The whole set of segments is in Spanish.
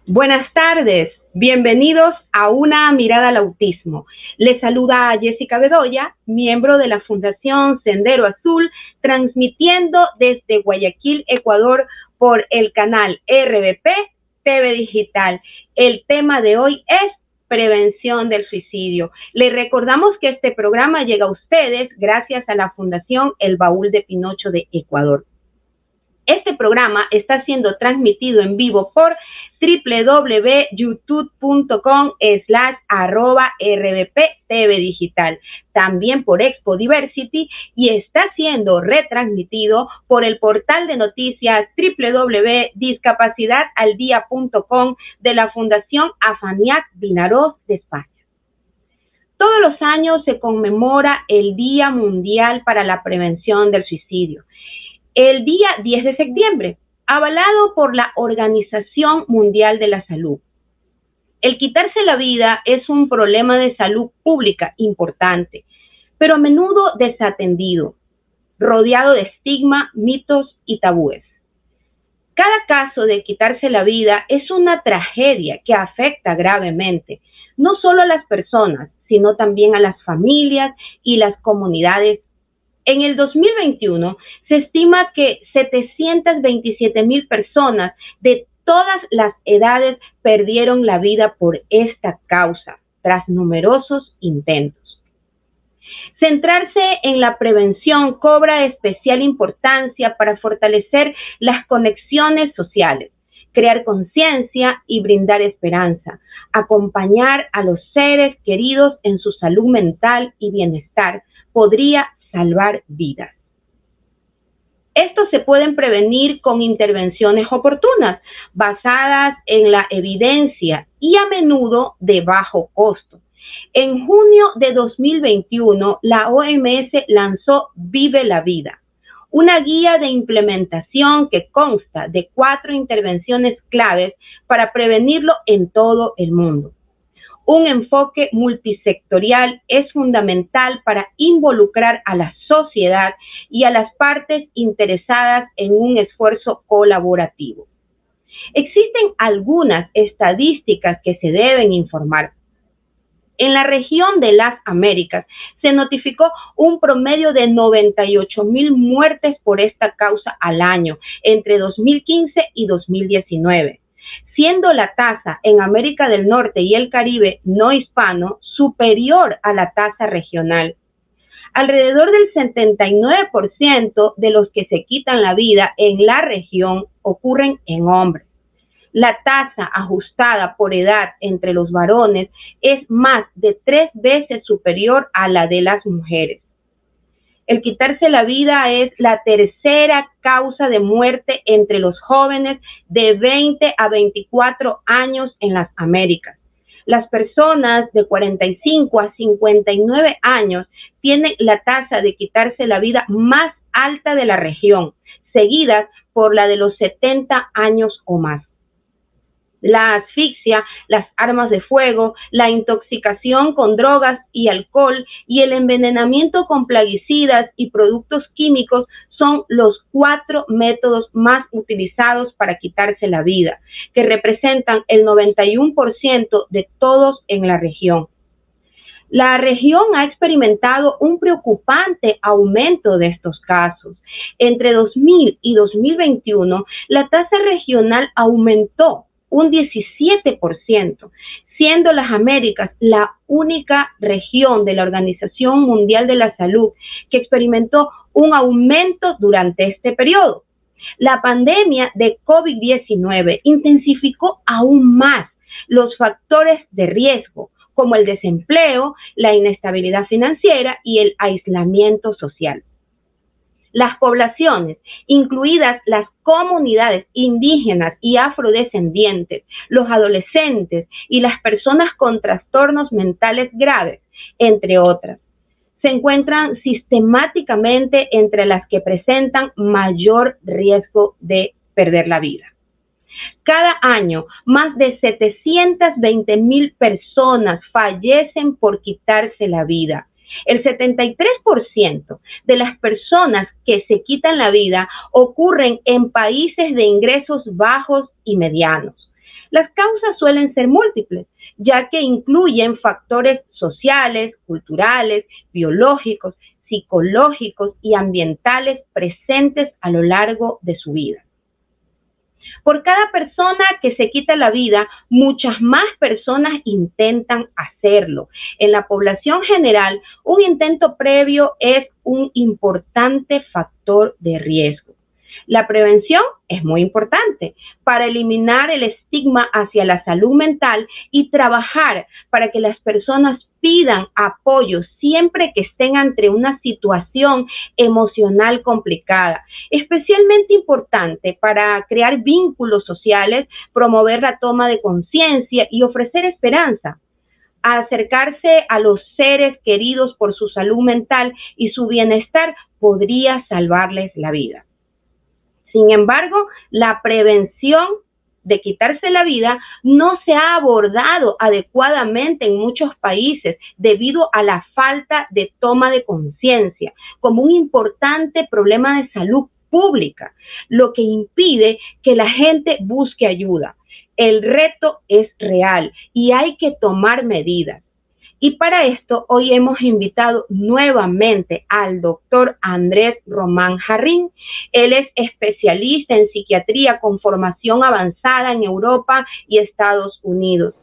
Buenas tardes, bienvenidos a Una Mirada al Autismo. Les saluda Jessica Bedoya, miembro de la Fundación Sendero Azul, transmitiendo desde Guayaquil, Ecuador, por el canal RBP TV Digital. El tema de hoy es prevención del suicidio. Les recordamos que este programa llega a ustedes gracias a la Fundación El Baúl de Pinocho de Ecuador. Este programa está siendo transmitido en vivo por www.youtube.com/RBP Digital, también por Expo Diversity, y está siendo retransmitido por el portal de noticias www.discapacidadaldia.com de la Fundación Afaniak Vinaroz de España. Todos los años se conmemora el Día Mundial para la Prevención del Suicidio. El día 10 de septiembre, avalado por la Organización Mundial de la Salud. El quitarse la vida es un problema de salud pública importante, pero a menudo desatendido, rodeado de estigma, mitos y tabúes. Cada caso de quitarse la vida es una tragedia que afecta gravemente, no solo a las personas, sino también a las familias y las comunidades. En el 2021 se estima que 727,000 personas de todas las edades perdieron la vida por esta causa, tras numerosos intentos. Centrarse en la prevención cobra especial importancia para fortalecer las conexiones sociales, crear conciencia y brindar esperanza, acompañar a los seres queridos en su salud mental y bienestar, podría salvar vidas. Estos se pueden prevenir con intervenciones oportunas, basadas en la evidencia y a menudo de bajo costo. En junio de 2021, la OMS lanzó Vive la Vida, una guía de implementación que consta de 4 intervenciones claves para prevenirlo en todo el mundo. Un enfoque multisectorial es fundamental para involucrar a la sociedad y a las partes interesadas en un esfuerzo colaborativo. Existen algunas estadísticas que se deben informar. En la región de las Américas se notificó un promedio de 98,000 muertes por esta causa al año entre 2015 y 2019. Siendo la tasa en América del Norte y el Caribe no hispano superior a la tasa regional. Alrededor del 79% de los que se quitan la vida en la región ocurren en hombres. La tasa ajustada por edad entre los varones es más de 3 veces superior a la de las mujeres. El quitarse la vida es la tercera causa de muerte entre los jóvenes de 20 a 24 años en las Américas. Las personas de 45 a 59 años tienen la tasa de quitarse la vida más alta de la región, seguidas por la de los 70 años o más. La asfixia, las armas de fuego, la intoxicación con drogas y alcohol y el envenenamiento con plaguicidas y productos químicos son los 4 métodos más utilizados para quitarse la vida, que representan el 91% de todos en la región. La región ha experimentado un preocupante aumento de estos casos. Entre 2000 y 2021, la tasa regional aumentó un 17%, siendo las Américas la única región de la Organización Mundial de la Salud que experimentó un aumento durante este periodo. La pandemia de COVID-19 intensificó aún más los factores de riesgo, como el desempleo, la inestabilidad financiera y el aislamiento social. Las poblaciones, incluidas las comunidades indígenas y afrodescendientes, los adolescentes y las personas con trastornos mentales graves, entre otras, se encuentran sistemáticamente entre las que presentan mayor riesgo de perder la vida. Cada año, más de 720,000 personas fallecen por quitarse la vida. El 73% de las personas que se quitan la vida ocurren en países de ingresos bajos y medianos. Las causas suelen ser múltiples, ya que incluyen factores sociales, culturales, biológicos, psicológicos y ambientales presentes a lo largo de su vida. Por cada persona que se quita la vida, muchas más personas intentan hacerlo. En la población general, un intento previo es un importante factor de riesgo. La prevención es muy importante para eliminar el estigma hacia la salud mental y trabajar para que las personas pidan apoyo siempre que estén ante una situación emocional complicada. Especialmente importante para crear vínculos sociales, promover la toma de conciencia y ofrecer esperanza. Acercarse a los seres queridos por su salud mental y su bienestar podría salvarles la vida. Sin embargo, la prevención de quitarse la vida no se ha abordado adecuadamente en muchos países debido a la falta de toma de conciencia como un importante problema de salud pública, lo que impide que la gente busque ayuda. El reto es real y hay que tomar medidas. Y para esto hoy hemos invitado nuevamente al doctor Andrés Román Jarrín. Él es especialista en psiquiatría con formación avanzada en Europa y Estados Unidos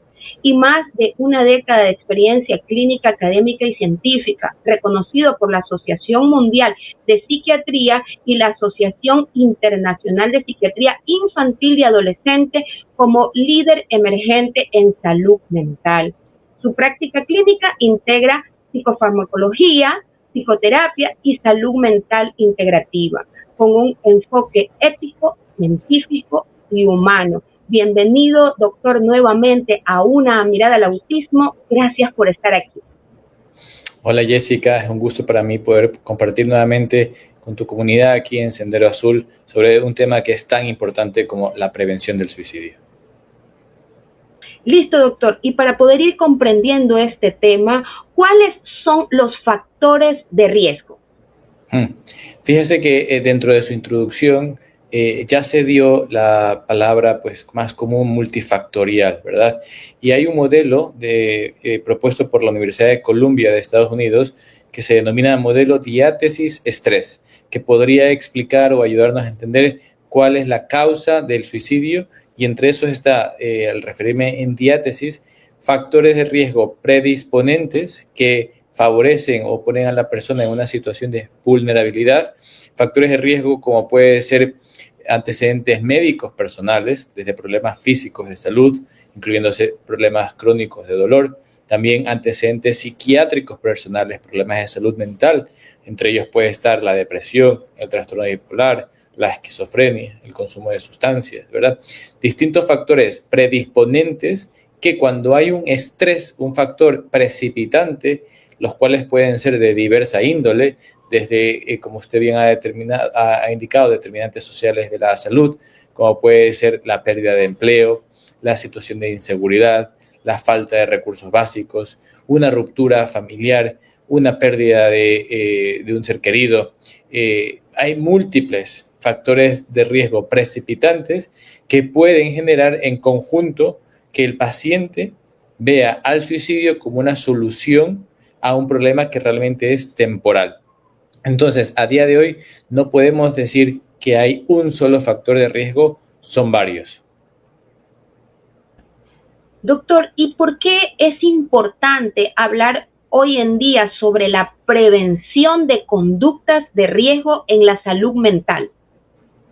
y más de una década de experiencia clínica, académica y científica, reconocido por la Asociación Mundial de Psiquiatría y la Asociación Internacional de Psiquiatría Infantil y Adolescente como líder emergente en salud mental. Su práctica clínica integra psicofarmacología, psicoterapia y salud mental integrativa, con un enfoque ético, científico y humano. Bienvenido, doctor, nuevamente a Una Mirada al Autismo. Gracias por estar aquí. Hola Jessica, es un gusto para mí poder compartir nuevamente con tu comunidad aquí en Sendero Azul sobre un tema que es tan importante como la prevención del suicidio. Listo, doctor. Y para poder ir comprendiendo este tema, ¿cuáles son los factores de riesgo? Fíjese que dentro de su introducción ya se dio la palabra pues, más común multifactorial, ¿verdad? Y hay un modelo propuesto por la Universidad de Columbia de Estados Unidos que se denomina modelo diátesis-estrés, que podría explicar o ayudarnos a entender cuál es la causa del suicidio. Y entre esos está, al referirme en diátesis, factores de riesgo predisponentes que favorecen o ponen a la persona en una situación de vulnerabilidad. Factores de riesgo como puede ser antecedentes médicos personales, desde problemas físicos de salud, incluyéndose problemas crónicos de dolor. También antecedentes psiquiátricos personales, problemas de salud mental. Entre ellos puede estar la depresión, el trastorno bipolar, la esquizofrenia, el consumo de sustancias, ¿verdad? Distintos factores predisponentes que cuando hay un estrés, un factor precipitante, los cuales pueden ser de diversa índole, desde, como usted bien ha indicado, determinantes sociales de la salud, como puede ser la pérdida de empleo, la situación de inseguridad, la falta de recursos básicos, una ruptura familiar, una pérdida de un ser querido. Hay múltiples factores de riesgo precipitantes que pueden generar en conjunto que el paciente vea al suicidio como una solución a un problema que realmente es temporal. Entonces, a día de hoy no podemos decir que hay un solo factor de riesgo, son varios. Doctor, ¿y por qué es importante hablar hoy en día sobre la prevención de conductas de riesgo en la salud mental?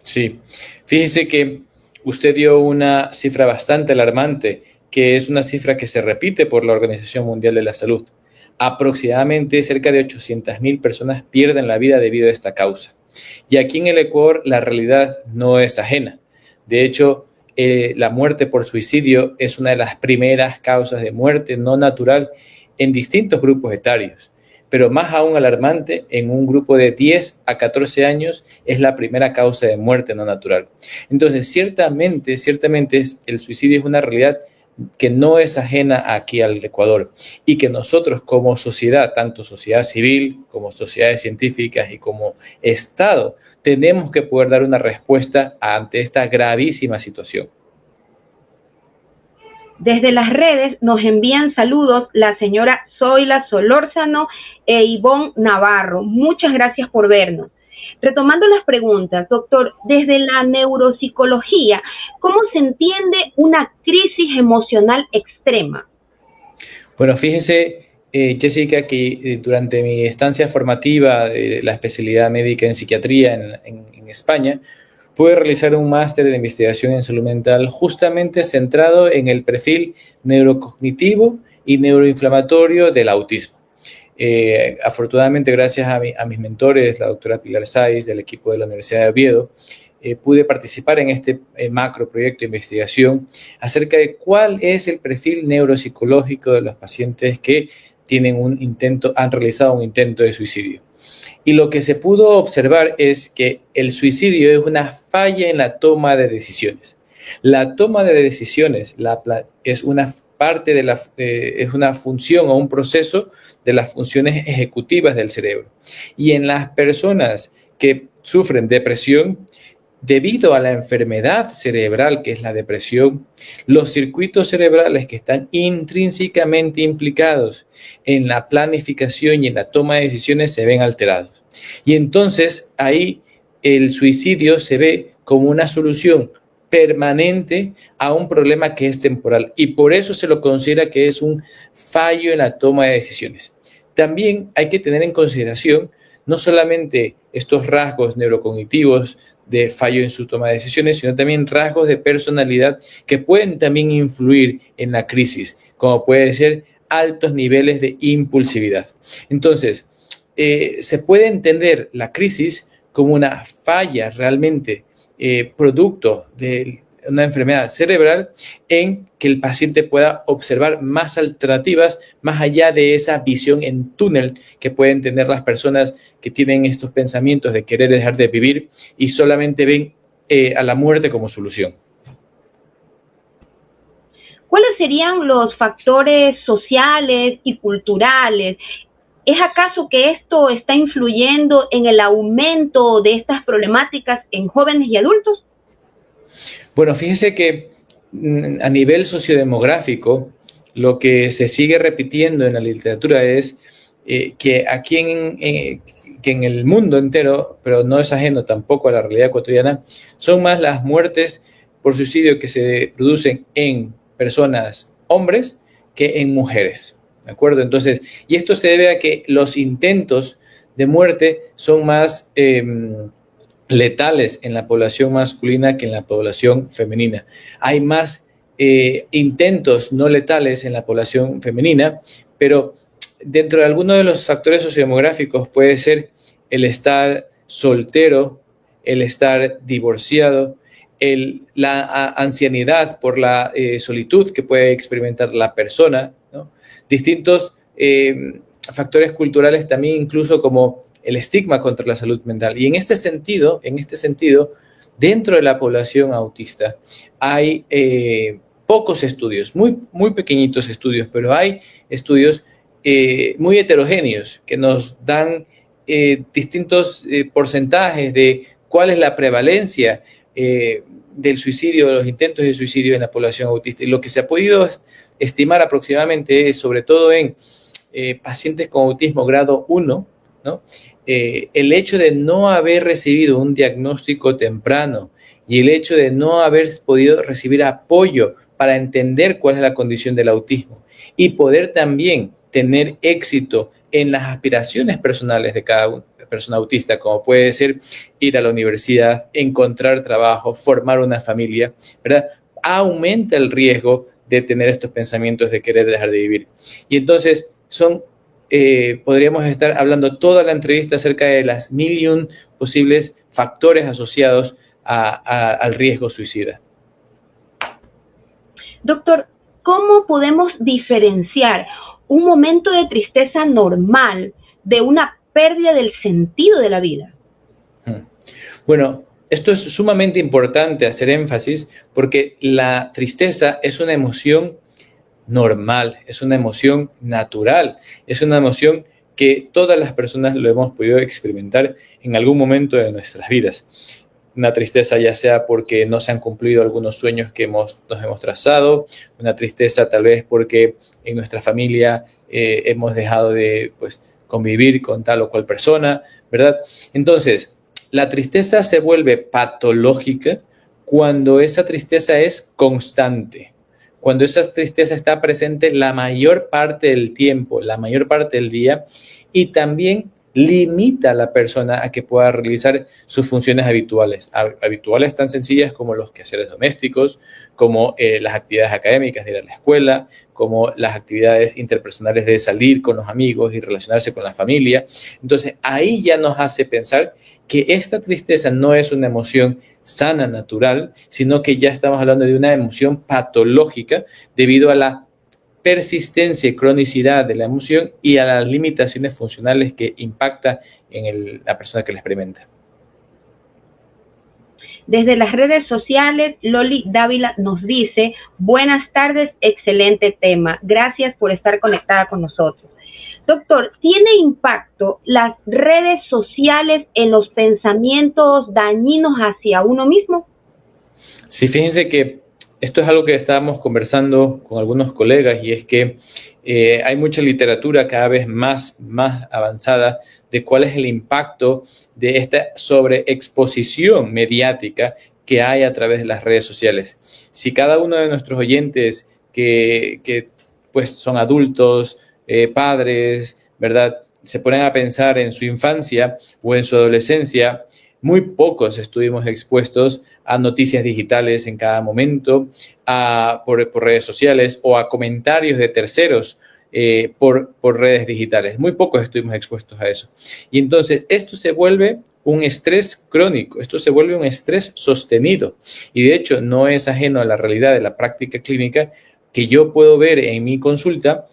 Sí, fíjese que usted dio una cifra bastante alarmante, que es una cifra que se repite por la Organización Mundial de la Salud. Aproximadamente cerca de 800,000 personas pierden la vida debido a esta causa. Y aquí en el Ecuador la realidad no es ajena. De hecho, la muerte por suicidio es una de las primeras causas de muerte no natural en distintos grupos etarios. Pero más aún alarmante, en un grupo de 10 a 14 años es la primera causa de muerte no natural. Entonces, ciertamente el suicidio es una realidad que no es ajena aquí al Ecuador y que nosotros como sociedad, tanto sociedad civil como sociedades científicas y como Estado, tenemos que poder dar una respuesta ante esta gravísima situación. Desde las redes nos envían saludos la señora Zoila Solórzano e Ivonne Navarro. Muchas gracias por vernos. Retomando las preguntas, doctor, desde la neuropsicología, ¿cómo se entiende una crisis emocional extrema? Bueno, fíjese, Jessica, que durante mi estancia formativa de la especialidad médica en psiquiatría en España, pude realizar un máster de investigación en salud mental justamente centrado en el perfil neurocognitivo y neuroinflamatorio del autismo. Afortunadamente, gracias a mis mentores, la doctora Pilar Saiz del equipo de la Universidad de Oviedo, pude participar en este macro proyecto de investigación acerca de cuál es el perfil neuropsicológico de los pacientes que han realizado un intento de suicidio. Y lo que se pudo observar es que el suicidio es una falla en la toma de decisiones. La toma de decisiones es una parte es una función o un proceso de las funciones ejecutivas del cerebro. Y en las personas que sufren depresión, debido a la enfermedad cerebral que es la depresión, los circuitos cerebrales que están intrínsecamente implicados en la planificación y en la toma de decisiones se ven alterados. Y entonces ahí el suicidio se ve como una solución permanente a un problema que es temporal y por eso se lo considera que es un fallo en la toma de decisiones. También hay que tener en consideración no solamente estos rasgos neurocognitivos de fallo en su toma de decisiones, sino también rasgos de personalidad que pueden también influir en la crisis, como puede ser altos niveles de impulsividad. Entonces, se puede entender la crisis como una falla realmente producto de una enfermedad cerebral en que el paciente pueda observar más alternativas más allá de esa visión en túnel que pueden tener las personas que tienen estos pensamientos de querer dejar de vivir y solamente ven a la muerte como solución. ¿Cuáles serían los factores sociales y culturales? ¿Es acaso que esto está influyendo en el aumento de estas problemáticas en jóvenes y adultos? Bueno, fíjese que a nivel sociodemográfico, lo que se sigue repitiendo en la literatura es que aquí que en el mundo entero, pero no es ajeno tampoco a la realidad ecuatoriana, son más las muertes por suicidio que se producen en personas hombres que en mujeres, ¿de acuerdo? Entonces, y esto se debe a que los intentos de muerte son más letales en la población masculina que en la población femenina. Hay más intentos no letales en la población femenina, pero dentro de algunos de los factores sociodemográficos puede ser el estar soltero, el estar divorciado, la ancianidad por la solitud que puede experimentar la persona, ¿no? Distintos factores culturales también, incluso como el estigma contra la salud mental. Y en este sentido, dentro de la población autista hay pocos estudios, muy pequeñitos estudios, pero hay estudios muy heterogéneos que nos dan distintos porcentajes de cuál es la prevalencia del suicidio, de los intentos de suicidio en la población autista. Y lo que se ha podido estimar aproximadamente es, sobre todo en pacientes con autismo grado 1, ¿no? El hecho de no haber recibido un diagnóstico temprano y el hecho de no haber podido recibir apoyo para entender cuál es la condición del autismo y poder también tener éxito en las aspiraciones personales de cada persona autista, como puede ser ir a la universidad, encontrar trabajo, formar una familia, ¿verdad? Aumenta el riesgo de tener estos pensamientos de querer dejar de vivir. Y entonces podríamos estar hablando toda la entrevista acerca de las 1.001 posibles factores asociados al riesgo suicida. Doctor, ¿cómo podemos diferenciar un momento de tristeza normal de una pérdida del sentido de la vida? Bueno, esto es sumamente importante hacer énfasis porque la tristeza es una emoción normal, es una emoción natural, es una emoción que todas las personas lo hemos podido experimentar en algún momento de nuestras vidas. una tristeza ya sea porque no se han cumplido algunos sueños que nos hemos trazado, una tristeza tal vez porque en nuestra familia hemos dejado de pues, convivir con tal o cual persona, ¿verdad? Entonces, la tristeza se vuelve patológica cuando esa tristeza es constante, cuando esa tristeza está presente la mayor parte del tiempo, la mayor parte del día, y también limita a la persona a que pueda realizar sus funciones habituales tan sencillas como los quehaceres domésticos, como las actividades académicas de ir a la escuela, como las actividades interpersonales de salir con los amigos y relacionarse con la familia. Entonces, ahí ya nos hace pensar que esta tristeza no es una emoción sana, natural, sino que ya estamos hablando de una emoción patológica debido a la persistencia y cronicidad de la emoción y a las limitaciones funcionales que impacta en la persona que la experimenta. Desde las redes sociales, Loli Dávila nos dice, buenas tardes, excelente tema. Gracias por estar conectada con nosotros. Doctor, ¿tiene impacto las redes sociales en los pensamientos dañinos hacia uno mismo? Sí, fíjense que esto es algo que estábamos conversando con algunos colegas y es que hay mucha literatura cada vez más avanzada de cuál es el impacto de esta sobreexposición mediática que hay a través de las redes sociales. Si cada uno de nuestros oyentes que pues son adultos, padres, ¿verdad?, se ponen a pensar en su infancia o en su adolescencia, muy pocos estuvimos expuestos a noticias digitales en cada momento, por redes sociales o a comentarios de terceros por redes digitales. Muy pocos estuvimos expuestos a eso. Y entonces esto se vuelve un estrés crónico, esto se vuelve un estrés sostenido. Y de hecho no es ajeno a la realidad de la práctica clínica que yo puedo ver en mi consulta.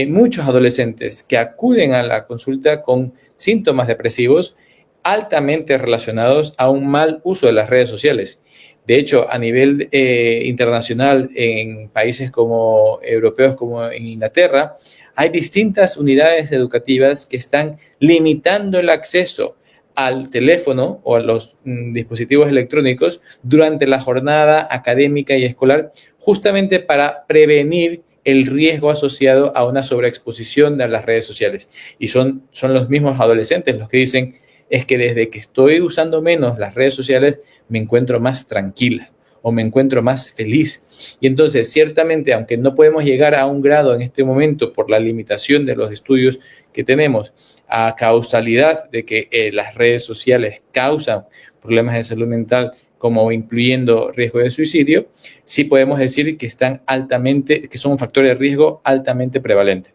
Muchos adolescentes que acuden a la consulta con síntomas depresivos altamente relacionados a un mal uso de las redes sociales. De hecho, a nivel internacional, en países como europeos, como en Inglaterra, hay distintas unidades educativas que están limitando el acceso al teléfono o a los dispositivos electrónicos durante la jornada académica y escolar, justamente para prevenir el riesgo asociado a una sobreexposición de las redes sociales. Y son los mismos adolescentes los que dicen, es que desde que estoy usando menos las redes sociales me encuentro más tranquila o me encuentro más feliz. Y entonces, ciertamente, aunque no podemos llegar a un grado en este momento por la limitación de los estudios que tenemos a causalidad de que las redes sociales causan problemas de salud mental como incluyendo riesgo de suicidio, sí podemos decir que que son un factor de riesgo altamente prevalente.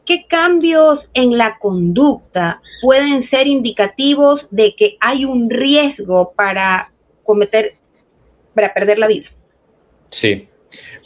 ¿Qué cambios en la conducta pueden ser indicativos de que hay un riesgo para perder la vida? Sí,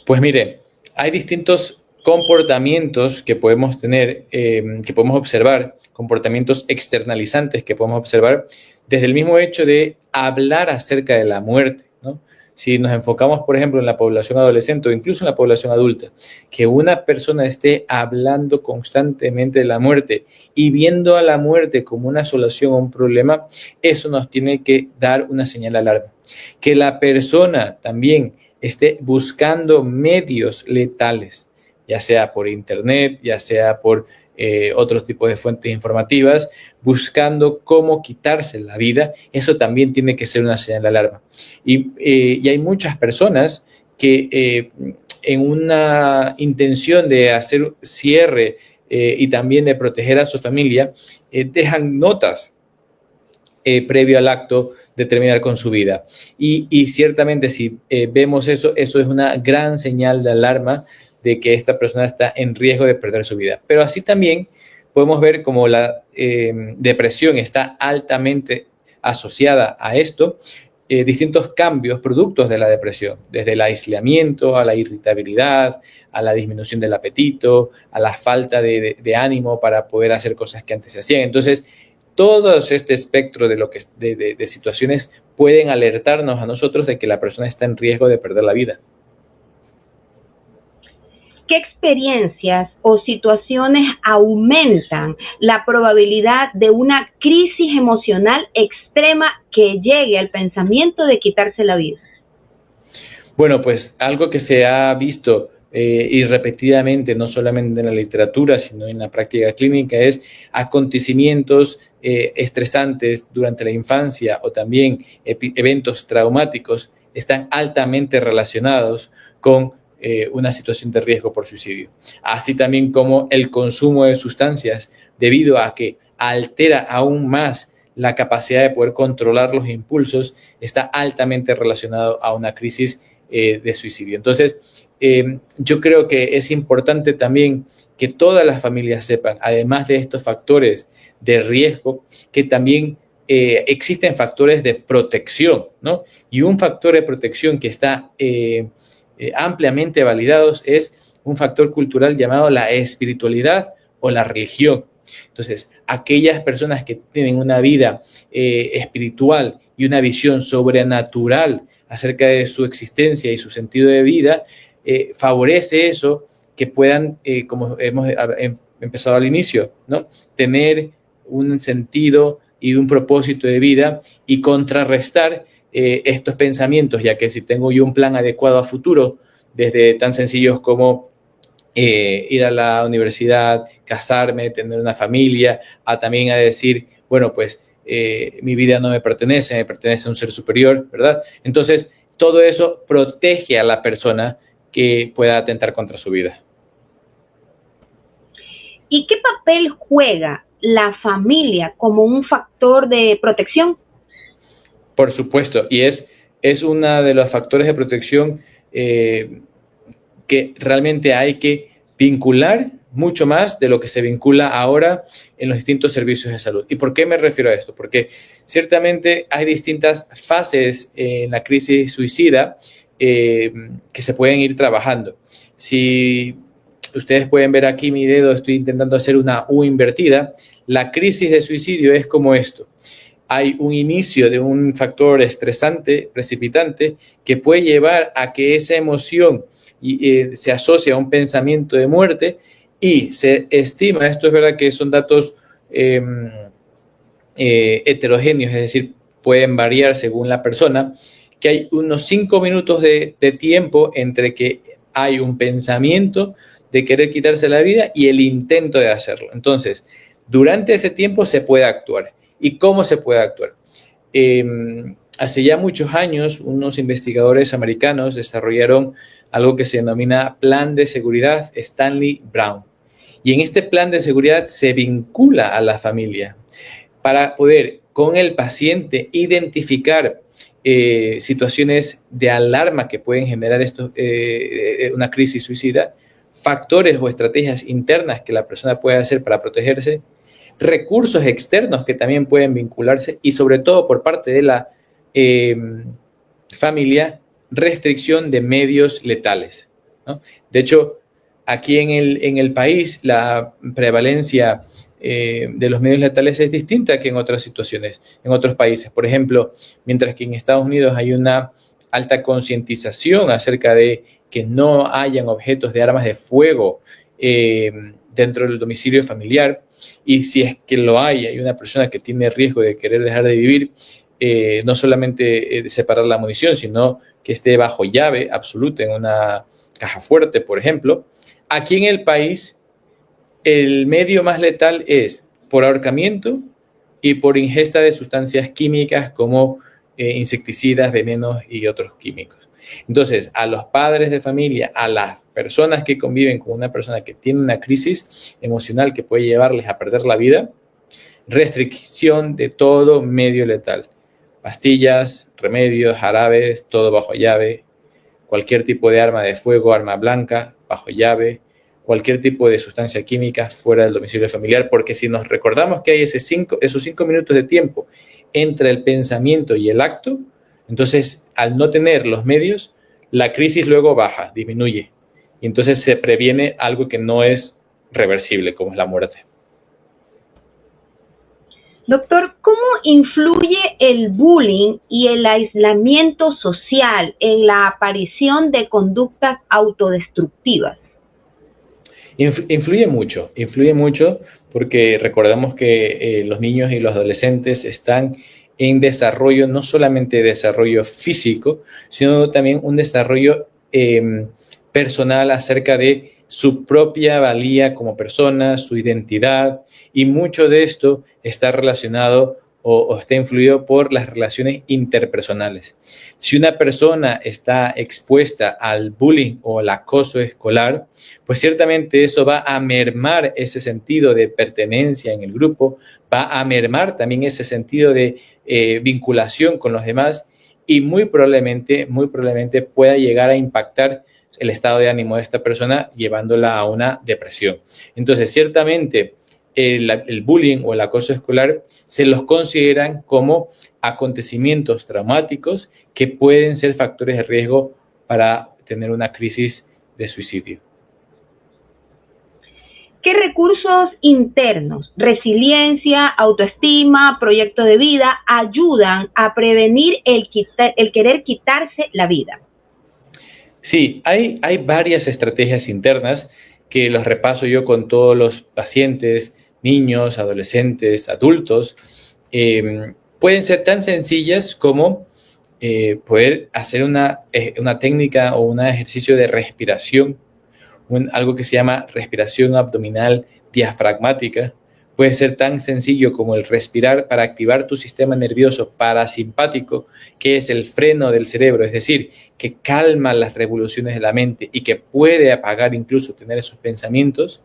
pues mire, hay distintos comportamientos que podemos tener, que podemos observar, comportamientos externalizantes que podemos observar desde el mismo hecho de hablar acerca de la muerte, ¿no? Si nos enfocamos, por ejemplo, en la población adolescente o incluso en la población adulta, que una persona esté hablando constantemente de la muerte y viendo a la muerte como una solución a un problema, eso nos tiene que dar una señal de alarma. Que la persona también esté buscando medios letales, ya sea por internet, ya sea por otros tipos de fuentes informativas, buscando cómo quitarse la vida, eso también tiene que ser una señal de alarma. Y hay muchas personas que en una intención de hacer cierre y también de proteger a su familia, dejan notas previo al acto de terminar con su vida. Y ciertamente si vemos eso es una gran señal de alarma de que esta persona está en riesgo de perder su vida. Pero así también podemos ver cómo la depresión está altamente asociada a esto, distintos cambios productos de la depresión, desde el aislamiento a la irritabilidad, a la disminución del apetito, a la falta de ánimo para poder hacer cosas que antes se hacían. Entonces, todo este espectro de situaciones pueden alertarnos a nosotros de que la persona está en riesgo de perder la vida. ¿qué experiencias o situaciones aumentan la probabilidad de una crisis emocional extrema que llegue al pensamiento de quitarse la vida? Bueno, pues algo que se ha visto y repetidamente, no solamente en la literatura, sino en la práctica clínica, es acontecimientos estresantes durante la infancia o también eventos traumáticos están altamente relacionados con una situación de riesgo por suicidio. Así también como el consumo de sustancias, debido a que altera aún más la capacidad de poder controlar los impulsos, está altamente relacionado a una crisis de suicidio. Entonces, yo creo que es importante también que todas las familias sepan, además de estos factores de riesgo, que también existen factores de protección, ¿no? Y un factor de protección que está ampliamente validados es un factor cultural llamado la espiritualidad o la religión. Entonces, aquellas personas que tienen una vida espiritual y una visión sobrenatural acerca de su existencia y su sentido de vida, favorece eso, que puedan, como hemos empezado al inicio, ¿no? Tener un sentido y un propósito de vida y contrarrestar estos pensamientos, ya que si tengo yo un plan adecuado a futuro, desde tan sencillos como ir a la universidad, casarme, tener una familia, a también a decir, bueno, pues mi vida no me pertenece a un ser superior, ¿verdad? Entonces, todo eso protege a la persona que pueda atentar contra su vida. ¿Y qué papel juega la familia como un factor de protección? Por supuesto, y es uno de los factores de protección que realmente hay que vincular mucho más de lo que se vincula ahora en los distintos servicios de salud. ¿Y por qué me refiero a esto? Porque ciertamente hay distintas fases en la crisis suicida que se pueden ir trabajando. Si ustedes pueden ver aquí mi dedo, estoy intentando hacer una U invertida. La crisis de suicidio es como esto. Hay un inicio de un factor estresante, precipitante, que puede llevar a que esa emoción se asocia a un pensamiento de muerte y se estima, esto es verdad que son datos heterogéneos, es decir, pueden variar según la persona, que hay unos 5 minutos de tiempo entre que hay un pensamiento de querer quitarse la vida y el intento de hacerlo. Entonces, durante ese tiempo se puede actuar. ¿Y cómo se puede actuar? Hace ya muchos años, unos investigadores americanos desarrollaron algo que se denomina Plan de Seguridad Stanley Brown. Y en este plan de seguridad se vincula a la familia para poder con el paciente identificar situaciones de alarma que pueden generar una crisis suicida, factores o estrategias internas que la persona puede hacer para protegerse, recursos externos que también pueden vincularse y sobre todo por parte de la familia, restricción de medios letales, ¿no? De hecho, aquí en el país la prevalencia de los medios letales es distinta que en otras situaciones, en otros países. Por ejemplo, mientras que en Estados Unidos hay una alta concientización acerca de que no hayan objetos de armas de fuego dentro del domicilio familiar, y si es que lo hay una persona que tiene riesgo de querer dejar de vivir, no solamente separar la munición, sino que esté bajo llave absoluta en una caja fuerte, por ejemplo. Aquí en el país, el medio más letal es por ahorcamiento y por ingesta de sustancias químicas como insecticidas, venenos y otros químicos. Entonces, a los padres de familia, a las personas que conviven con una persona que tiene una crisis emocional que puede llevarles a perder la vida, restricción de todo medio letal. Pastillas, remedios, jarabes, todo bajo llave, cualquier tipo de arma de fuego, arma blanca, bajo llave, cualquier tipo de sustancia química fuera del domicilio familiar, porque si nos recordamos que hay esos 5 minutos de tiempo entre el pensamiento y el acto, entonces al no tener los medios, la crisis luego baja, disminuye, y entonces se previene algo que no es reversible, como es la muerte. Doctor, ¿cómo influye el bullying y el aislamiento social en la aparición de conductas autodestructivas? Influye mucho porque recordamos que los niños y los adolescentes están en desarrollo, no solamente desarrollo físico, sino también un desarrollo personal acerca de su propia valía como persona, su identidad, y mucho de esto está relacionado o está influido por las relaciones interpersonales. Si una persona está expuesta al bullying o al acoso escolar, pues ciertamente eso va a mermar ese sentido de pertenencia en el grupo, va a mermar también ese sentido de vinculación con los demás y muy probablemente pueda llegar a impactar el estado de ánimo de esta persona llevándola a una depresión. Entonces, ciertamente el bullying o el acoso escolar se los consideran como acontecimientos traumáticos que pueden ser factores de riesgo para tener una crisis de suicidio. ¿Qué recursos internos, resiliencia, autoestima, proyecto de vida ayudan a prevenir el querer quitarse la vida? Sí, hay varias estrategias internas que los repaso yo con todos los pacientes, niños, adolescentes, adultos. Pueden ser tan sencillas como poder hacer una técnica o un ejercicio de respiración, algo que se llama respiración abdominal diafragmática. Puede ser tan sencillo como el respirar para activar tu sistema nervioso parasimpático, que es el freno del cerebro, es decir, que calma las revoluciones de la mente y que puede apagar incluso tener esos pensamientos,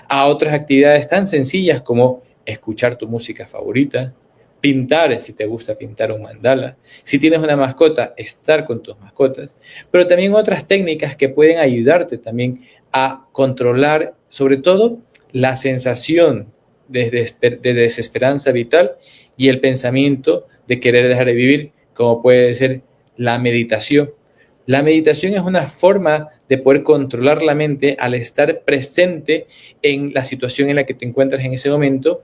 a otras actividades tan sencillas como escuchar tu música favorita, pintar si te gusta pintar un mandala, si tienes una mascota, estar con tus mascotas, pero también otras técnicas que pueden ayudarte también a controlar sobre todo la sensación de desesperanza vital y el pensamiento de querer dejar de vivir, como puede ser la meditación. La meditación es una forma de poder controlar la mente al estar presente en la situación en la que te encuentras en ese momento,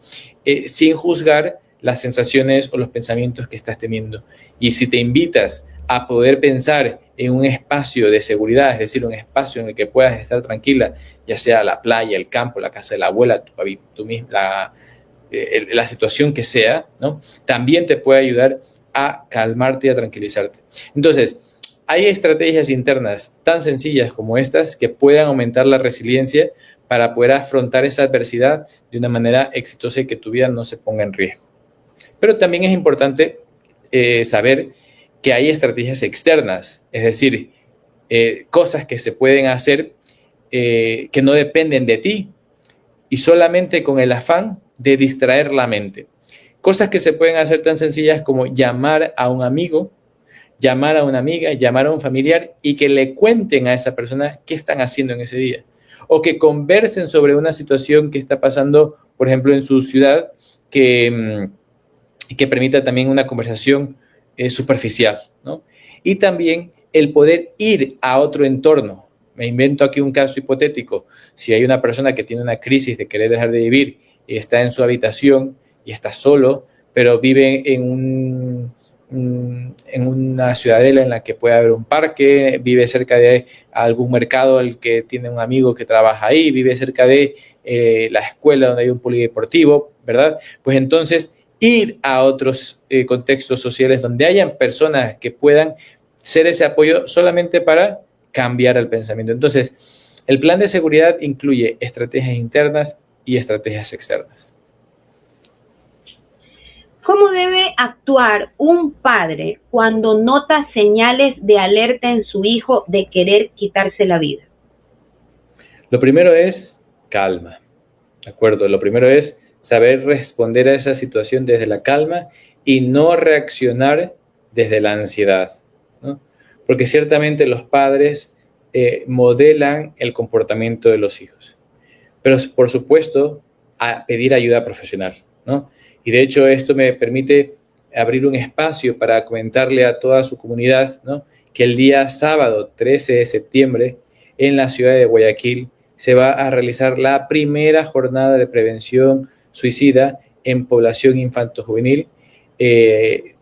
sin juzgar las sensaciones o los pensamientos que estás teniendo. Y si te invitas a poder pensar en un espacio de seguridad, es decir, un espacio en el que puedas estar tranquila, ya sea la playa, el campo, la casa de la abuela, la situación que sea, ¿no? También te puede ayudar a calmarte y a tranquilizarte. Entonces, hay estrategias internas tan sencillas como estas que puedan aumentar la resiliencia para poder afrontar esa adversidad de una manera exitosa y que tu vida no se ponga en riesgo. Pero también es importante saber que hay estrategias externas, es decir, cosas que se pueden hacer que no dependen de ti y solamente con el afán de distraer la mente. Cosas que se pueden hacer tan sencillas como llamar a un amigo, llamar a una amiga, llamar a un familiar y que le cuenten a esa persona qué están haciendo en ese día. O que conversen sobre una situación que está pasando, por ejemplo, en su ciudad, que permita también una conversación superficial, ¿no? Y también el poder ir a otro entorno. Me invento aquí un caso hipotético. Si hay una persona que tiene una crisis de querer dejar de vivir y está en su habitación y está solo, pero vive en una ciudadela en la que puede haber un parque, vive cerca de algún mercado al que tiene un amigo que trabaja ahí, vive cerca de la escuela donde hay un polideportivo, ¿verdad? Pues entonces ir a otros contextos sociales donde hayan personas que puedan ser ese apoyo solamente para cambiar el pensamiento. Entonces, el plan de seguridad incluye estrategias internas y estrategias externas. ¿Cómo debe actuar un padre cuando nota señales de alerta en su hijo de querer quitarse la vida? Lo primero es calma, ¿de acuerdo? Lo primero es saber responder a esa situación desde la calma y no reaccionar desde la ansiedad, ¿no? Porque ciertamente los padres modelan el comportamiento de los hijos, pero por supuesto a pedir ayuda profesional, ¿no? Y de hecho esto me permite abrir un espacio para comentarle a toda su comunidad, ¿no?, que el día sábado 13 de septiembre en la ciudad de Guayaquil se va a realizar la primera jornada de prevención suicida en población infanto-juvenil,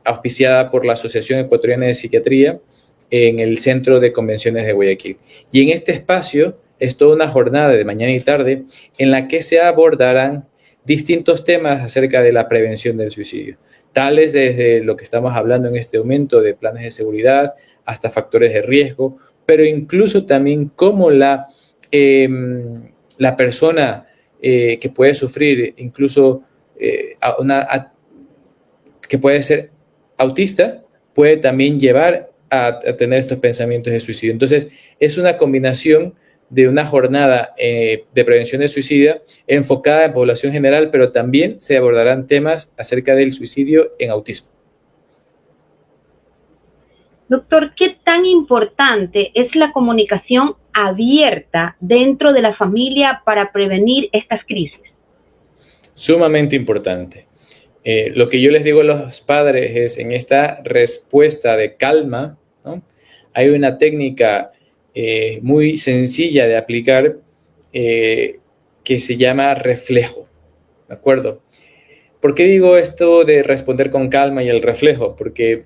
auspiciada por la Asociación Ecuatoriana de Psiquiatría en el Centro de Convenciones de Guayaquil. Y en este espacio es toda una jornada de mañana y tarde en la que se abordarán distintos temas acerca de la prevención del suicidio, tales desde lo que estamos hablando en este momento de planes de seguridad hasta factores de riesgo, pero incluso también cómo la persona que puede sufrir incluso que puede ser autista, puede también llevar a tener estos pensamientos de suicidio. Entonces, es una combinación de una jornada de prevención de suicidio enfocada en población general, pero también se abordarán temas acerca del suicidio en autismo. Doctor, ¿qué tan importante es la comunicación abierta dentro de la familia para prevenir estas crisis? Sumamente importante. Lo que yo les digo a los padres es, en esta respuesta de calma, ¿no? Hay una técnica muy sencilla de aplicar que se llama reflejo, ¿de acuerdo? ¿Por qué digo esto de responder con calma y el reflejo? Porque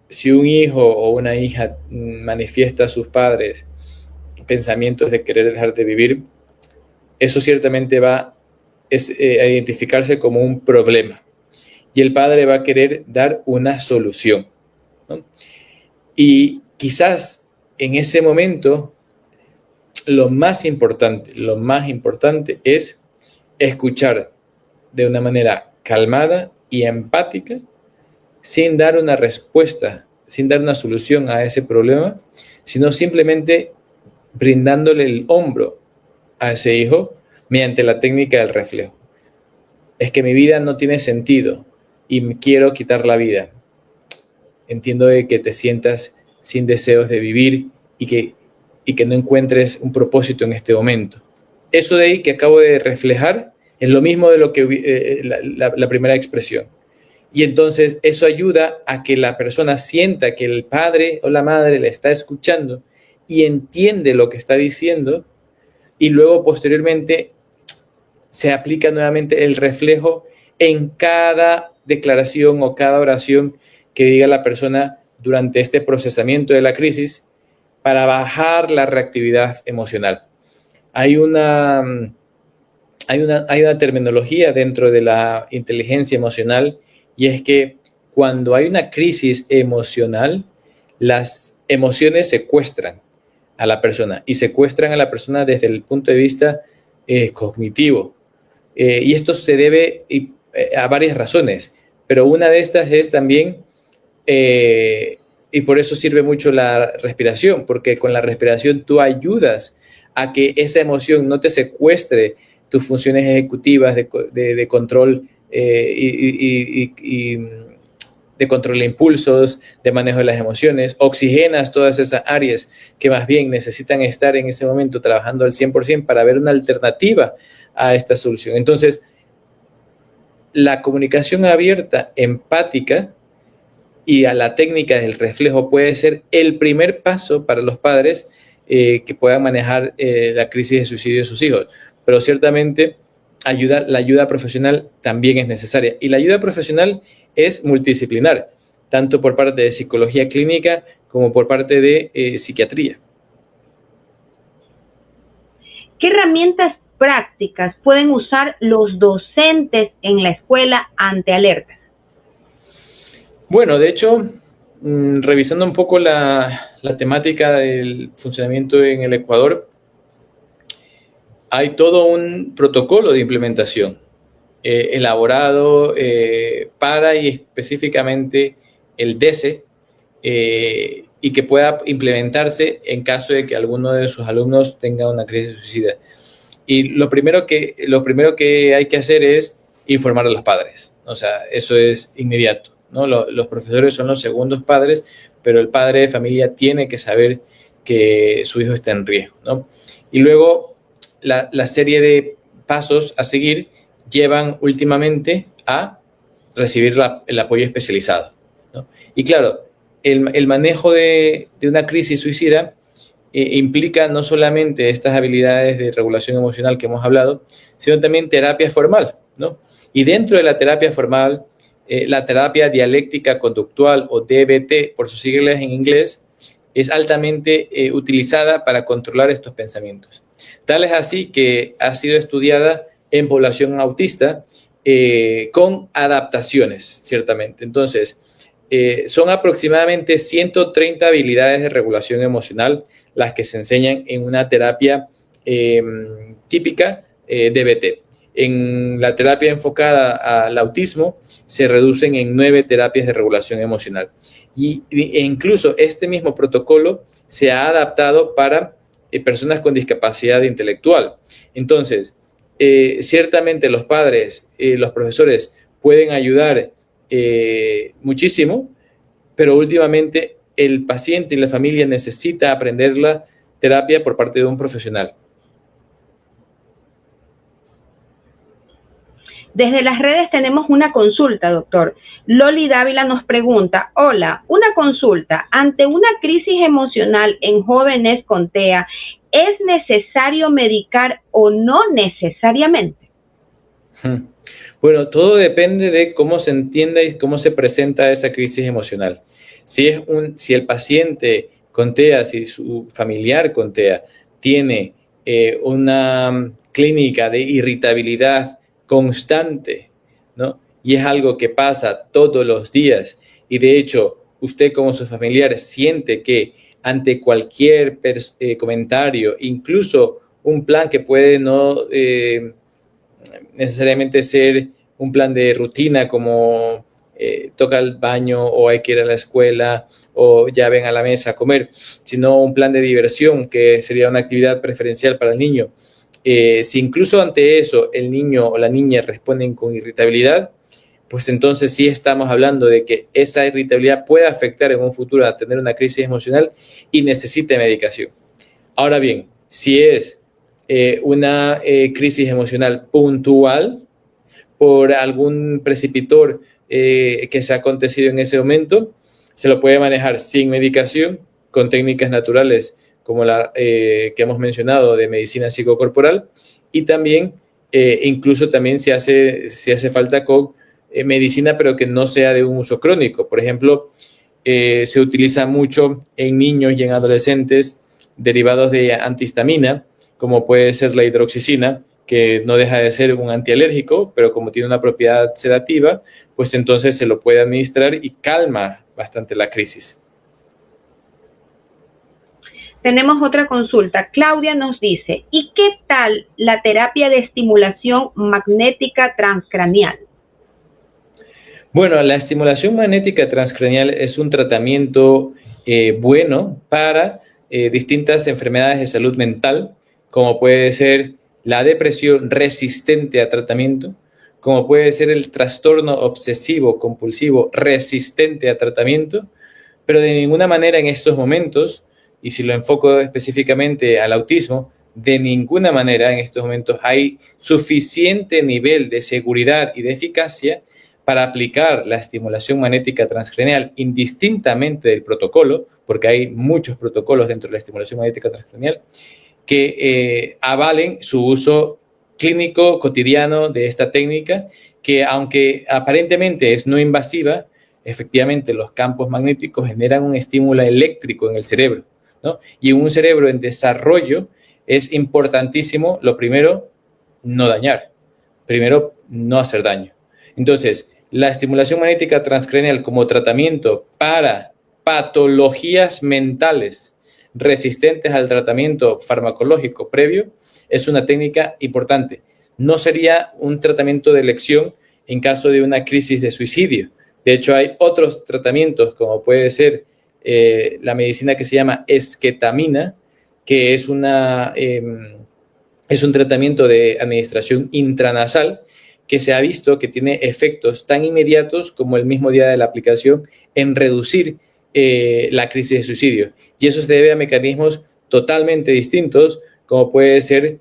si un hijo o una hija manifiesta a sus padres pensamientos de querer dejar de vivir, eso ciertamente va a identificarse como un problema y el padre va a querer dar una solución, ¿no? Y quizás en ese momento lo más importante es escuchar de una manera calmada y empática, sin dar una respuesta, sin dar una solución a ese problema, sino simplemente brindándole el hombro a ese hijo mediante la técnica del reflejo. Es que mi vida no tiene sentido y me quiero quitar la vida. Entiendo de que te sientas sin deseos de vivir y que no encuentres un propósito en este momento. Eso de ahí que acabo de reflejar es lo mismo de lo que la primera expresión. Y entonces eso ayuda a que la persona sienta que el padre o la madre le está escuchando y entiende lo que está diciendo, y luego posteriormente se aplica nuevamente el reflejo en cada declaración o cada oración que diga la persona durante este procesamiento de la crisis para bajar la reactividad emocional. Hay una terminología dentro de la inteligencia emocional, y es que cuando hay una crisis emocional, las emociones secuestran a la persona y secuestran a la persona desde el punto de vista cognitivo. Y esto se debe a varias razones, pero una de estas es también, y por eso sirve mucho la respiración, porque con la respiración tú ayudas a que esa emoción no te secuestre tus funciones ejecutivas de control de control de impulsos, de manejo de las emociones, oxigenas todas esas áreas que más bien necesitan estar en ese momento trabajando al 100% para ver una alternativa a esta solución. Entonces, la comunicación abierta, empática y a la técnica del reflejo puede ser el primer paso para los padres que puedan manejar la crisis de suicidio de sus hijos. Pero ciertamente la ayuda profesional también es necesaria. Y la ayuda profesional es multidisciplinar, tanto por parte de psicología clínica como por parte de psiquiatría. ¿Qué herramientas prácticas pueden usar los docentes en la escuela ante alertas? Bueno, de hecho, revisando un poco la temática del funcionamiento en el Ecuador, hay todo un protocolo de implementación elaborado para y específicamente el DESE y que pueda implementarse en caso de que alguno de sus alumnos tenga una crisis suicida. Y lo primero que hay que hacer es informar a los padres. O sea, eso es inmediato, ¿no? Los profesores son los segundos padres, pero el padre de familia tiene que saber que su hijo está en riesgo, ¿no? Y luego la serie de pasos a seguir llevan últimamente a recibir el apoyo especializado, ¿no? Y claro, el manejo de una crisis suicida implica no solamente estas habilidades de regulación emocional que hemos hablado, sino también terapia formal, ¿no? Y dentro de la terapia formal, la terapia dialéctica conductual o DBT, por sus siglas en inglés, es altamente utilizada para controlar estos pensamientos. Tal es así que ha sido estudiada en población autista con adaptaciones, ciertamente. Entonces, son aproximadamente 130 habilidades de regulación emocional las que se enseñan en una terapia típica DBT. En la terapia enfocada al autismo se reducen en 9 terapias de regulación emocional. E incluso este mismo protocolo se ha adaptado para personas con discapacidad intelectual. Entonces, ciertamente los padres, los profesores pueden ayudar muchísimo, pero últimamente el paciente y la familia necesita aprender la terapia por parte de un profesional. Desde las redes tenemos una consulta, doctor. Loli Dávila nos pregunta, hola, una consulta. Ante una crisis emocional en jóvenes con TEA, ¿es necesario medicar o no necesariamente? Bueno, todo depende de cómo se entienda y cómo se presenta esa crisis emocional. Si el paciente con TEA, si su familiar con TEA tiene una clínica de irritabilidad constante, ¿no? Y es algo que pasa todos los días, y de hecho usted como su familiar siente que ante cualquier comentario, incluso un plan que puede no necesariamente ser un plan de rutina como toca el baño o hay que ir a la escuela o ya ven a la mesa a comer, sino un plan de diversión que sería una actividad preferencial para el niño. Si incluso ante eso el niño o la niña responden con irritabilidad, pues entonces sí estamos hablando de que esa irritabilidad puede afectar en un futuro a tener una crisis emocional y necesite medicación. Ahora bien, si es una crisis emocional puntual por algún precipitor que se ha acontecido en ese momento, se lo puede manejar sin medicación, con técnicas naturales como la que hemos mencionado de medicina psicocorporal, y también incluso también si hace falta con medicina, pero que no sea de un uso crónico. Por ejemplo, se utiliza mucho en niños y en adolescentes derivados de antihistamina, como puede ser la hidroxicina, que no deja de ser un antialérgico, pero como tiene una propiedad sedativa, pues entonces se lo puede administrar y calma bastante la crisis. Tenemos otra consulta. Claudia nos dice, ¿y qué tal la terapia de estimulación magnética transcranial? Bueno, la estimulación magnética transcranial es un tratamiento bueno para distintas enfermedades de salud mental, como puede ser la depresión resistente a tratamiento, como puede ser el trastorno obsesivo compulsivo resistente a tratamiento, pero de ninguna manera en estos momentos, y si lo enfoco específicamente al autismo, de ninguna manera en estos momentos hay suficiente nivel de seguridad y de eficacia para aplicar la estimulación magnética transcranial indistintamente del protocolo, porque hay muchos protocolos dentro de la estimulación magnética transcranial, que avalen su uso clínico cotidiano de esta técnica, que aunque aparentemente es no invasiva, efectivamente los campos magnéticos generan un estímulo eléctrico en el cerebro, ¿no? Y en un cerebro en desarrollo es importantísimo, lo primero, no dañar, primero, no hacer daño. Entonces, la estimulación magnética transcranial como tratamiento para patologías mentales resistentes al tratamiento farmacológico previo es una técnica importante. No sería un tratamiento de elección en caso de una crisis de suicidio. De hecho, hay otros tratamientos, como puede ser la medicina que se llama esketamina, que es un tratamiento de administración intranasal que se ha visto que tiene efectos tan inmediatos como el mismo día de la aplicación en reducir la crisis de suicidio. Y eso se debe a mecanismos totalmente distintos, como puede ser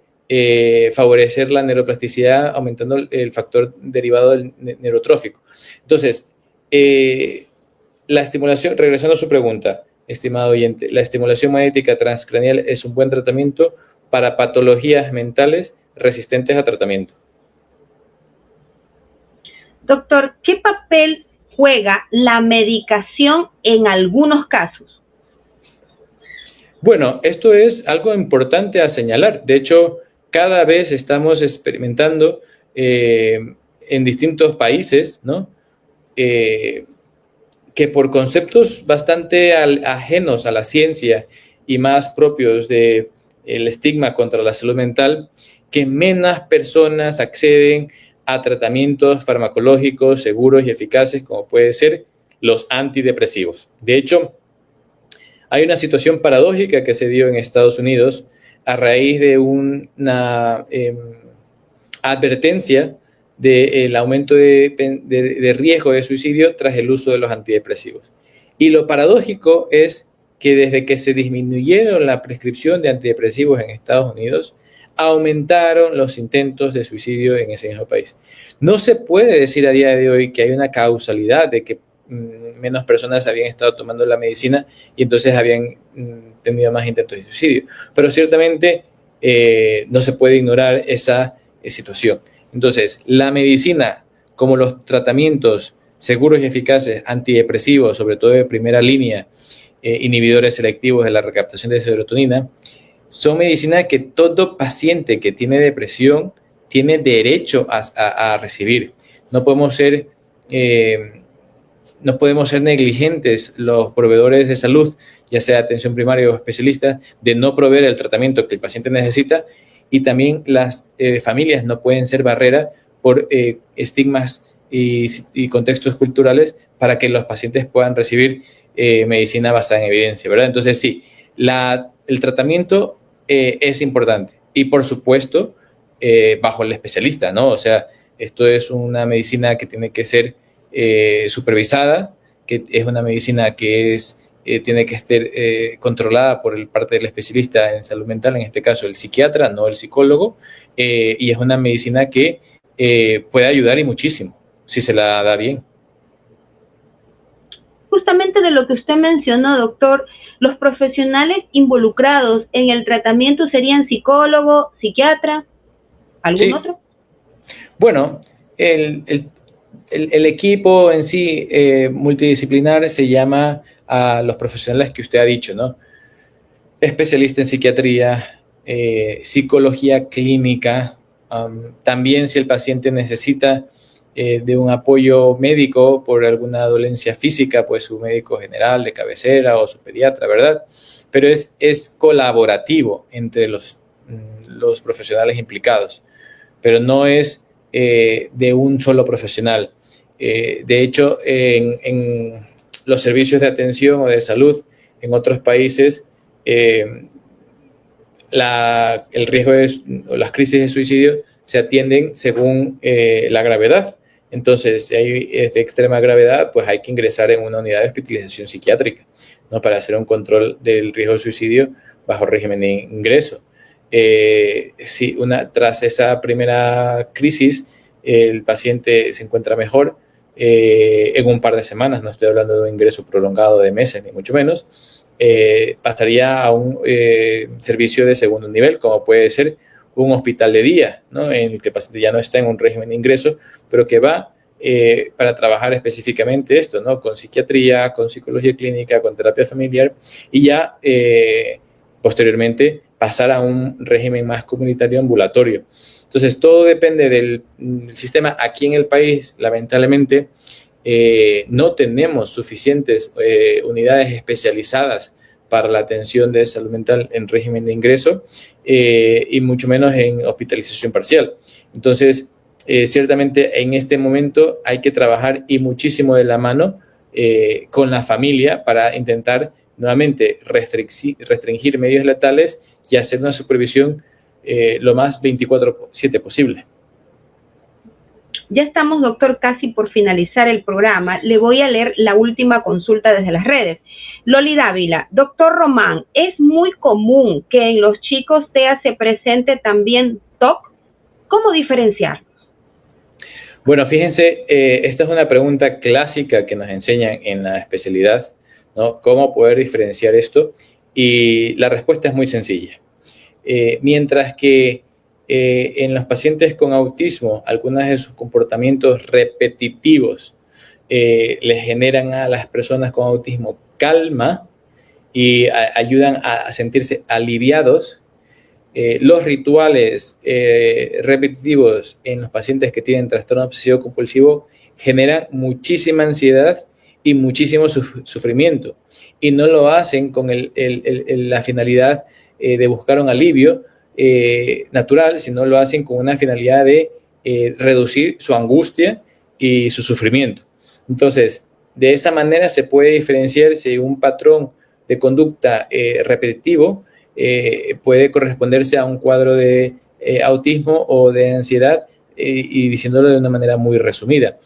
favorecer la neuroplasticidad aumentando el factor derivado del neurotrófico. Entonces, la estimulación, regresando a su pregunta, estimado oyente, la estimulación magnética transcranial es un buen tratamiento para patologías mentales resistentes a tratamiento. Doctor, ¿qué papel juega la medicación en algunos casos? Bueno, esto es algo importante a señalar. De hecho, cada vez estamos experimentando en distintos países, ¿no? Que por conceptos bastante ajenos a la ciencia y más propios del estigma contra la salud mental, que menos personas acceden a tratamientos farmacológicos seguros y eficaces como puede ser los antidepresivos. De hecho, hay una situación paradójica que se dio en Estados Unidos a raíz de una advertencia del aumento de riesgo de suicidio tras el uso de los antidepresivos. Y lo paradójico es que desde que se disminuyeron la prescripción de antidepresivos en Estados Unidos, aumentaron los intentos de suicidio en ese mismo país. No se puede decir a día de hoy que hay una causalidad de que menos personas habían estado tomando la medicina y entonces habían tenido más intentos de suicidio. Pero ciertamente no se puede ignorar esa situación. Entonces, la medicina, como los tratamientos seguros y eficaces antidepresivos, sobre todo de primera línea, inhibidores selectivos de la recaptación de serotonina, son medicinas que todo paciente que tiene depresión tiene derecho a recibir. No podemos ser negligentes los proveedores de salud, ya sea atención primaria o especialistas, de no proveer el tratamiento que el paciente necesita, y también las familias no pueden ser barrera por estigmas y contextos culturales para que los pacientes puedan recibir medicina basada en evidencia, ¿verdad? Entonces, sí, el tratamiento es importante y, por supuesto, bajo el especialista, ¿no? O sea, esto es una medicina que tiene que ser supervisada, que es una medicina que tiene que estar controlada por parte del especialista en salud mental, en este caso el psiquiatra, no el psicólogo, y es una medicina que puede ayudar y muchísimo, si se la da bien. Justamente de lo que usted mencionó, doctor, los profesionales involucrados en el tratamiento serían psicólogo, psiquiatra, ¿algún otro? Bueno, el equipo en sí multidisciplinar se llama a los profesionales que usted ha dicho, ¿no? Especialista en psiquiatría, psicología clínica, también si el paciente necesita de un apoyo médico por alguna dolencia física, pues su médico general de cabecera o su pediatra, ¿verdad? Pero es colaborativo entre los profesionales implicados, pero no es de un solo profesional. De hecho, en los servicios de atención o de salud en otros países, el riesgo o las crisis de suicidio se atienden según la gravedad. Entonces, si es de extrema gravedad, pues hay que ingresar en una unidad de hospitalización psiquiátrica, ¿no? Para hacer un control del riesgo de suicidio bajo régimen de ingreso. Tras esa primera crisis, el paciente se encuentra mejor en un par de semanas, no estoy hablando de un ingreso prolongado de meses, ni mucho menos, pasaría a un servicio de segundo nivel, como puede ser un hospital de día, ¿no? En el que el paciente ya no está en un régimen de ingreso, pero que va para trabajar específicamente esto, ¿no? Con psiquiatría, con psicología clínica, con terapia familiar, y ya posteriormente pasar a un régimen más comunitario ambulatorio. Entonces, todo depende del sistema. Aquí en el país, lamentablemente, no tenemos suficientes unidades especializadas para la atención de salud mental en régimen de ingreso y mucho menos en hospitalización parcial. Entonces, ciertamente en este momento hay que trabajar y muchísimo de la mano con la familia para intentar nuevamente restringir medios letales y hacer una supervisión lo más 24/7 posible. Ya estamos, doctor, casi por finalizar el programa. Le voy a leer la última consulta desde las redes. Loli Dávila, doctor Román, ¿es muy común que en los chicos TEA se presente también TOC? ¿Cómo diferenciar? Bueno, fíjense, esta es una pregunta clásica que nos enseñan en la especialidad, ¿no? ¿Cómo poder diferenciar esto? Y la respuesta es muy sencilla. Mientras que en los pacientes con autismo, algunos de sus comportamientos repetitivos les generan a las personas con autismo calma, y ayudan a sentirse aliviados. Los rituales repetitivos en los pacientes que tienen trastorno obsesivo compulsivo generan muchísima ansiedad y muchísimo sufrimiento, y no lo hacen con la finalidad de buscar un alivio natural, sino lo hacen con una finalidad de reducir su angustia y su sufrimiento. Entonces, de esa manera se puede diferenciar si un patrón de conducta repetitivo puede corresponderse a un cuadro de autismo o de ansiedad, y diciéndolo de una manera muy resumida,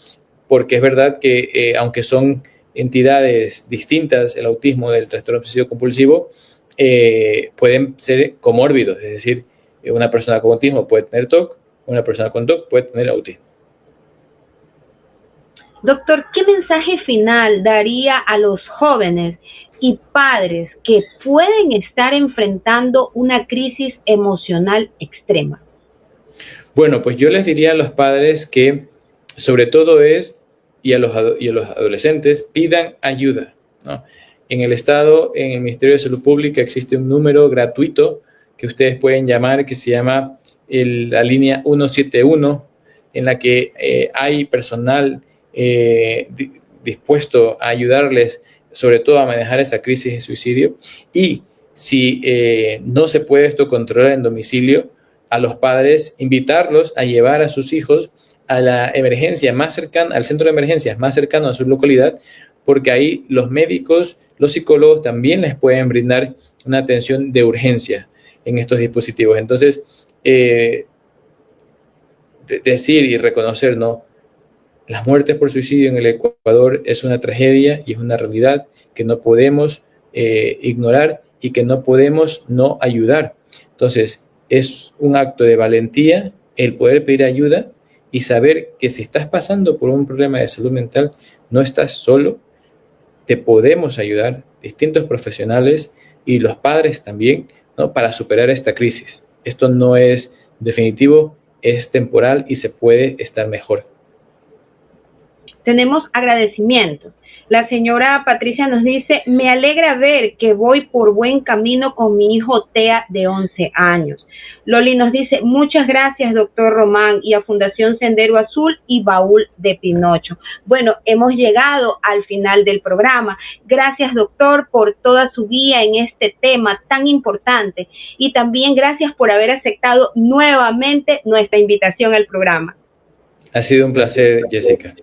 porque es verdad que aunque son entidades distintas, el autismo del trastorno obsesivo compulsivo, pueden ser comórbidos, es decir, una persona con autismo puede tener TOC, una persona con TOC puede tener autismo. Doctor, ¿qué mensaje final daría a los jóvenes y padres que pueden estar enfrentando una crisis emocional extrema? Bueno, pues yo les diría a los padres que sobre todo y a los adolescentes, pidan ayuda, ¿no? En el Estado, en el Ministerio de Salud Pública, existe un número gratuito que ustedes pueden llamar, que se llama la línea 171, en la que hay personal dispuesto a ayudarles, sobre todo a manejar esa crisis de suicidio. Y si no se puede esto controlar en domicilio, a los padres invitarlos a llevar a sus hijos a la emergencia más cercana, al centro de emergencias más cercano a su localidad, porque ahí los médicos, los psicólogos también les pueden brindar una atención de urgencia en estos dispositivos. Entonces, decir y reconocer, ¿no? Las muertes por suicidio en el Ecuador es una tragedia y es una realidad que no podemos ignorar y que no podemos no ayudar. Entonces, es un acto de valentía el poder pedir ayuda y saber que si estás pasando por un problema de salud mental, no estás solo, te podemos ayudar, distintos profesionales y los padres también, ¿no? Para superar esta crisis. Esto no es definitivo, es temporal y se puede estar mejor. Tenemos agradecimientos. La señora Patricia nos dice, me alegra ver que voy por buen camino con mi hijo Tea de 11 años. Loli nos dice, muchas gracias, doctor Román, y a Fundación Sendero Azul y Baúl de Pinocho. Bueno, hemos llegado al final del programa. Gracias, doctor, por toda su guía en este tema tan importante, y también gracias por haber aceptado nuevamente nuestra invitación al programa. Ha sido un placer, Jessica.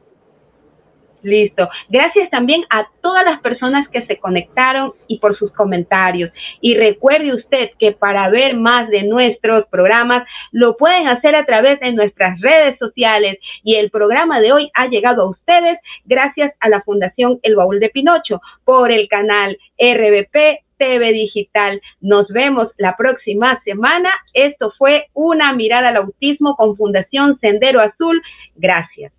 Listo. Gracias también a todas las personas que se conectaron y por sus comentarios. Y recuerde usted que para ver más de nuestros programas lo pueden hacer a través de nuestras redes sociales. Y el programa de hoy ha llegado a ustedes gracias a la Fundación El Baúl de Pinocho por el canal RBP TV Digital. Nos vemos la próxima semana. Esto fue Una Mirada al Autismo con Fundación Sendero Azul. Gracias.